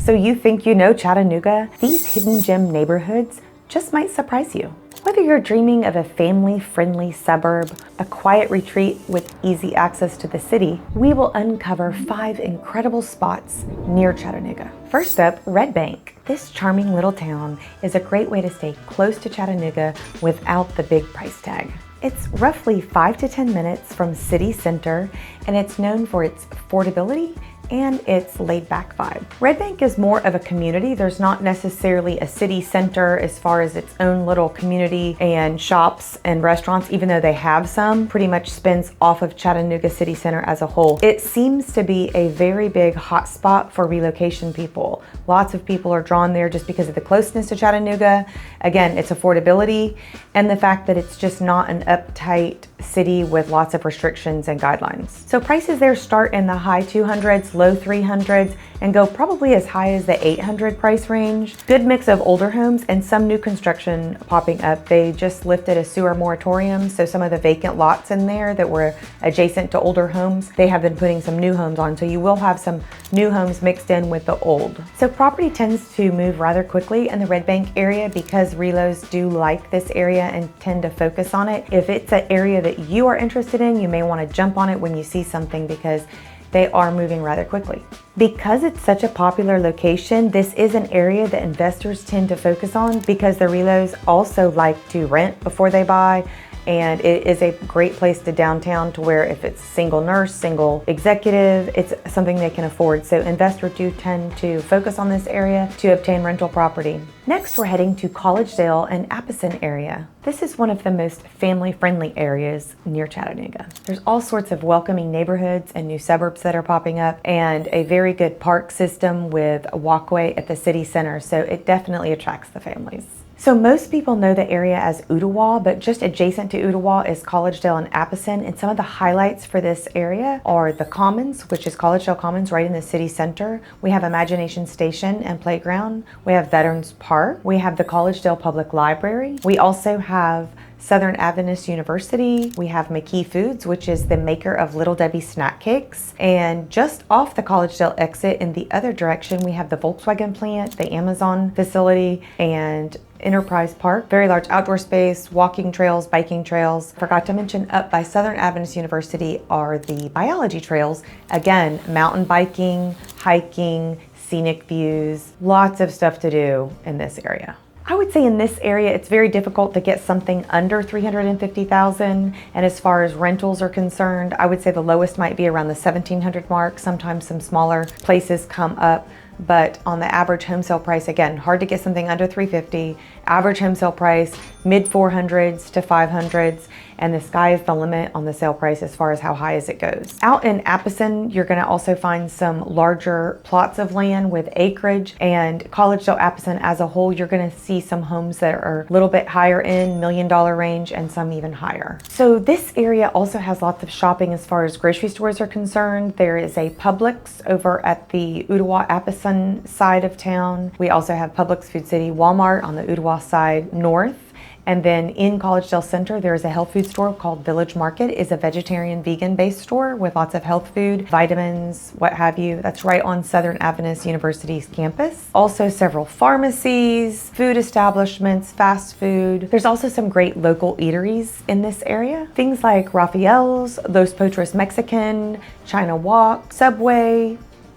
So you think you know Chattanooga? These hidden gem neighborhoods just might surprise you. Whether you're dreaming of a family-friendly suburb, a quiet retreat with easy access to the city, we will uncover 5 incredible spots near Chattanooga. First up, Red Bank. This charming little town is a great way to stay close to Chattanooga without the big price tag. It's roughly 5 to 10 minutes from city center, and it's known for its affordability and its laid-back vibe. Red Bank is more of a community. There's not necessarily a city center as far as its own little community and shops and restaurants, even though they have some. Pretty much spins off of Chattanooga City Center as a whole. It seems to be a very big hotspot for relocation people. Lots of people are drawn there just because of the closeness to Chattanooga. Again, its affordability and the fact that it's just not an uptight city with lots of restrictions and guidelines. So prices there start in the high 200s, low 300s, and go probably as high as the 800 price range. Good mix of older homes and some new construction popping up. They just lifted a sewer moratorium, so some of the vacant lots in there that were adjacent to older homes, they have been putting some new homes on. So you will have some new homes mixed in with the old. So property tends to move rather quickly in the Red Bank area because relos do like this area and tend to focus on it. If it's an area that you are interested in, you may want to jump on it when you see something because they are moving rather quickly. Because it's such a popular location, this is an area that investors tend to focus on because the relos also like to rent before they buy. And it is a great place to downtown to where if it's single nurse, single executive, it's something they can afford. So investors do tend to focus on this area to obtain rental property. Next, we're heading to Collegedale and Apison area. This is one of the most family-friendly areas near Chattanooga. There's all sorts of welcoming neighborhoods and new suburbs that are popping up and a very good park system with a walkway at the city center. So it definitely attracts the families. So most people know the area as Ooltewah, but just adjacent to Ooltewah is Collegedale and Apison. And some of the highlights for this area are the Commons, which is Collegedale Commons right in the city center. We have Imagination Station and Playground. We have Veterans Park. We have the Collegedale Public Library. We also have Southern Adventist University. We have McKee Foods, which is the maker of Little Debbie snack cakes. And just off the Collegedale exit in the other direction, we have the Volkswagen plant, the Amazon facility, and Enterprise Park. Very large outdoor space, walking trails, biking trails. Forgot to mention up by Southern Adventist University are the biology trails. Again, mountain biking, hiking, scenic views, lots of stuff to do in this area. I would say in this area, it's very difficult to get something under $350,000. And as far as rentals are concerned, I would say the lowest might be around the 1,700 mark. Sometimes some smaller places come up. But on the average home sale price, again, hard to get something under $350,000. Average home sale price, mid 400s to 500s. And the sky is the limit on the sale price as far as how high as it goes. Out in Apison, you're gonna also find some larger plots of land with acreage, and Collegedale Apison as a whole, you're gonna see some homes that are a little bit higher in $1 million range and some even higher. So this area also has lots of shopping as far as grocery stores are concerned. There is a Publix over at the Ooltewah Apison side of town. We also have Publix Food City, Walmart on the Ooltewah side north. And then in Collegedale Center, there is a health food store called Village Market. It's a vegetarian, vegan-based store with lots of health food, vitamins, what have you. That's right on Southern Adventist University's campus. Also several pharmacies, food establishments, fast food. There's also some great local eateries in this area. Things like Raphael's, Los Potros Mexican, China Walk, Subway,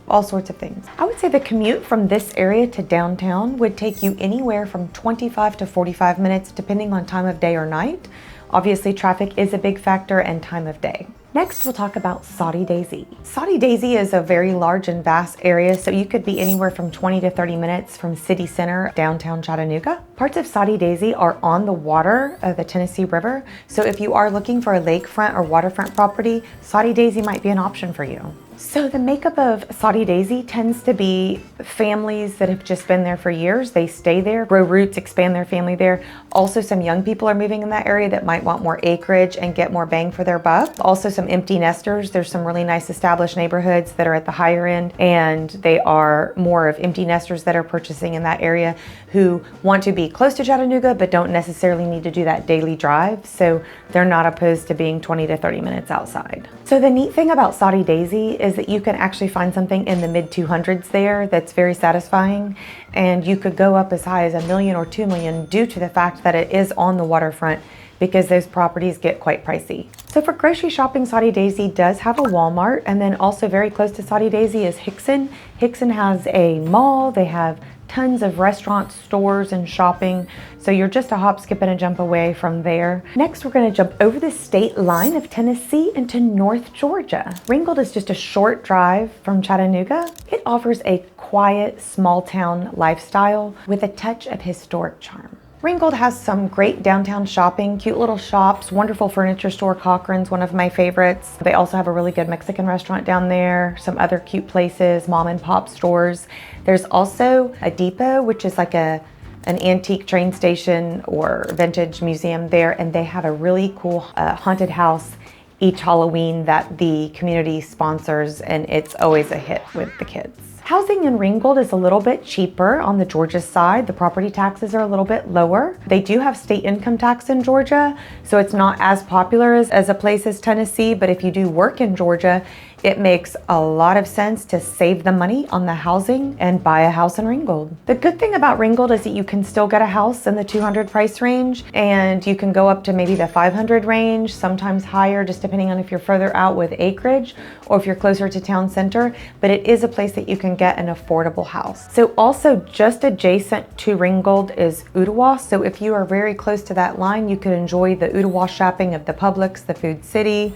all sorts of things. I would say the commute from this area to downtown would take you anywhere from 25 to 45 minutes, depending on time of day or night. Obviously, traffic is a big factor and time of day. Next, we'll talk about Soddy Daisy. Soddy Daisy is a very large and vast area, so you could be anywhere from 20 to 30 minutes from city center, downtown Chattanooga. Parts of Soddy Daisy are on the water of the Tennessee River, so if you are looking for a lakefront or waterfront property, Soddy Daisy might be an option for you. So the makeup of Soddy Daisy tends to be families that have just been there for years. They stay there, grow roots, expand their family there. Also, some young people are moving in that area that might want more acreage and get more bang for their buck. Also, some empty nesters. There's some really nice established neighborhoods that are at the higher end, and they are more of empty nesters that are purchasing in that area who want to be close to Chattanooga but don't necessarily need to do that daily drive. So they're not opposed to being 20 to 30 minutes outside. So the neat thing about Soddy Daisy is that you can actually find something in the mid 200s there that's very satisfying, and you could go up as high as $1 million or $2 million due to the fact that it is on the waterfront, because those properties get quite pricey. So for grocery shopping, Soddy Daisy does have a Walmart, and then also very close to Soddy Daisy is Hickson. Hickson has a mall. They have tons of restaurants, stores, and shopping. So you're just a hop, skip, and a jump away from there. Next, we're gonna jump over the state line of Tennessee into North Georgia. Ringgold is just a short drive from Chattanooga. It offers a quiet, small town lifestyle with a touch of historic charm. Ringgold has some great downtown shopping, cute little shops, wonderful furniture store, Cochran's one of my favorites. They also have a really good Mexican restaurant down there, some other cute places, mom and pop stores. There's also a depot, which is like an antique train station or vintage museum there, and they have a really cool haunted house each Halloween that the community sponsors, and it's always a hit with the kids. Housing in Ringgold is a little bit cheaper on the Georgia side. The property taxes are a little bit lower. They do have state income tax in Georgia, so it's not as popular as a place as Tennessee, but if you do work in Georgia, it makes a lot of sense to save the money on the housing and buy a house in Ringgold. The good thing about Ringgold is that you can still get a house in the 200 price range, and you can go up to maybe the 500 range, sometimes higher, just depending on if you're further out with acreage or if you're closer to town center, but it is a place that you can get an affordable house. So also just adjacent to Ringgold is Ottawa. So if you are very close to that line, you could enjoy the Ottawa shopping of the Publix, the Food City,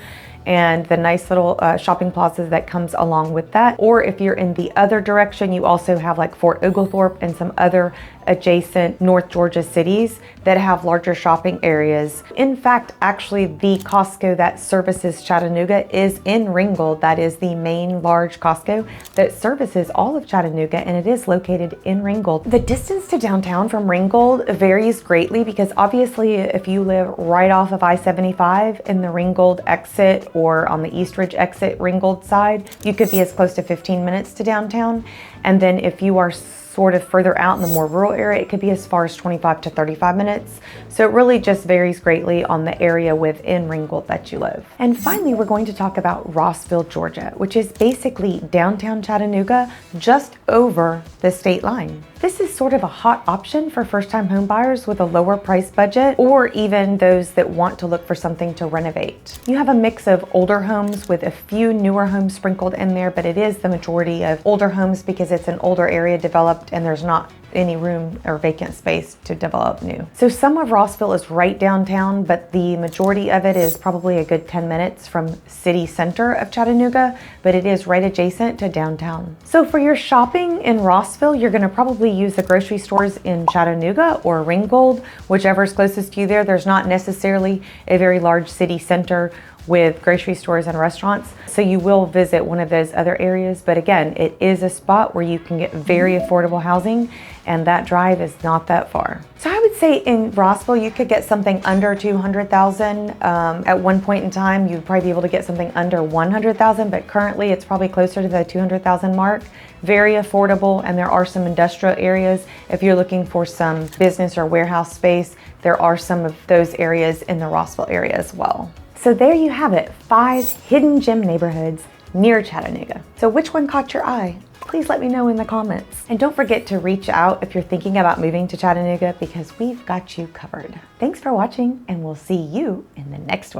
and the nice little shopping plazas that comes along with that. Or if you're in the other direction, you also have like Fort Oglethorpe and some other adjacent North Georgia cities that have larger shopping areas. In fact, actually the Costco that services Chattanooga is in Ringgold. That is the main large Costco that services all of Chattanooga, and it is located in Ringgold. The distance to downtown from Ringgold varies greatly because obviously if you live right off of I-75 in the Ringgold exit or on the East Ridge exit Ringgold side, you could be as close to 15 minutes to downtown. And then if you are sort of further out in the more rural area, it could be as far as 25 to 35 minutes. So it really just varies greatly on the area within Ringgold that you live. And finally, we're going to talk about Rossville, Georgia, which is basically downtown Chattanooga, just over the state line. This is sort of a hot option for first-time home buyers with a lower price budget, or even those that want to look for something to renovate. You have a mix of older homes with a few newer homes sprinkled in there, but it is the majority of older homes because it's an older area developed and there's not any room or vacant space to develop new. So some of Rossville is right downtown, but the majority of it is probably a good 10 minutes from city center of Chattanooga, but it is right adjacent to downtown. So for your shopping in Rossville, you're gonna probably use the grocery stores in Chattanooga or Ringgold, whichever is closest to you there. There's not necessarily a very large city center with grocery stores and restaurants, so you will visit one of those other areas, but again, it is a spot where you can get very affordable housing, and that drive is not that far. So I would say in Rossville you could get something under 200,000. At one point in time you'd probably be able to get something under 100,000, but currently it's probably closer to the 200,000 mark. Very affordable, and there are some industrial areas. If you're looking for some business or warehouse space, there are some of those areas in the Rossville area as well. So there you have it, 5 hidden gem neighborhoods near Chattanooga. So which one caught your eye? Please let me know in the comments. And don't forget to reach out if you're thinking about moving to Chattanooga, because we've got you covered. Thanks for watching, and we'll see you in the next one.